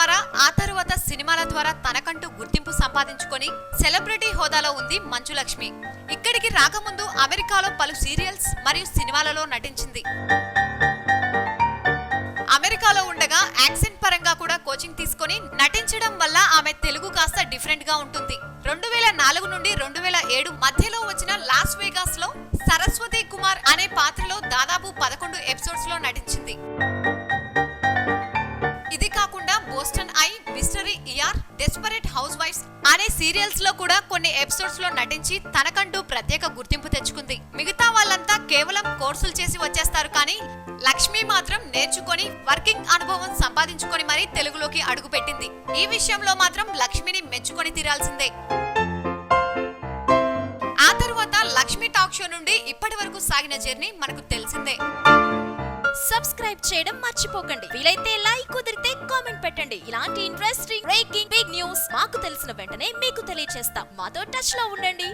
ద్వారా ఆ తరువాత సినిమాల ద్వారా తనకంటూ గుర్తింపు సంపాదించుకొని సెలబ్రిటీ హోదాలో ఉంది మంచు లక్ష్మి. ఇక్కడికి రాకముందు అమెరికాలో పలు సీరియల్స్ మరియు సినిమాలలో నటించింది. అమెరికాలో ఉండగా యాక్సెంట్ పరంగా కూడా కోచింగ్ తీసుకొని నటించడం వల్ల ఆమె తెలుగు కాస్త డిఫరెంట్ గా ఉంటుంది. 2004 నుండి 2007 మధ్యలో వచ్చిన లాస్ వేగాస్ లో సరస్వతి కుమార్ అనే పాత్రలో దాదాపు 11 ఎపిసోడ్స్ లో నటించింది. ఇది కాకుండా బోస్టన్ ఐ, మిస్టరీ ER, డెస్పరేట్ హౌస్ వైఫ్స్ అనే సీరియల్స్ లో కూడా కొన్ని ఎపిసోడ్స్ లో నటించి తనకంటూ ప్రత్యేక గుర్తింపు తెచ్చుకుంది. మిగతా వాళ్ళంతా కేవలం కోర్సులు చేసి వచ్చేస్తారు, కానీ లక్ష్మి మాత్రం నేర్చుకొని వర్కింగ్ అనుభవం సంపాదించుకొని మరీ తెలుగులోకి అడుగుపెట్టింది. ఈ విషయంలో మాత్రం లక్ష్మిని మెచ్చుకొని తీరాల్సిందే. ఆ తరువాత లక్ష్మి టాక్ షో నుండి ఇప్పటి వరకు సాగిన జర్నీ మనకు తెలిసిందే. సబ్స్క్రైబ్ చేయడం మర్చిపోకండి. వీలైతే లైక్, కుదిరితే కామెంట్ పెట్టండి. ఇలాంటి ఇంట్రెస్టింగ్ బ్రేకింగ్ బిగ్ న్యూస్ మాకు తెలిసిన వెంటనే మీకు తెలియజేస్తాం. మాతో టచ్ లో ఉండండి.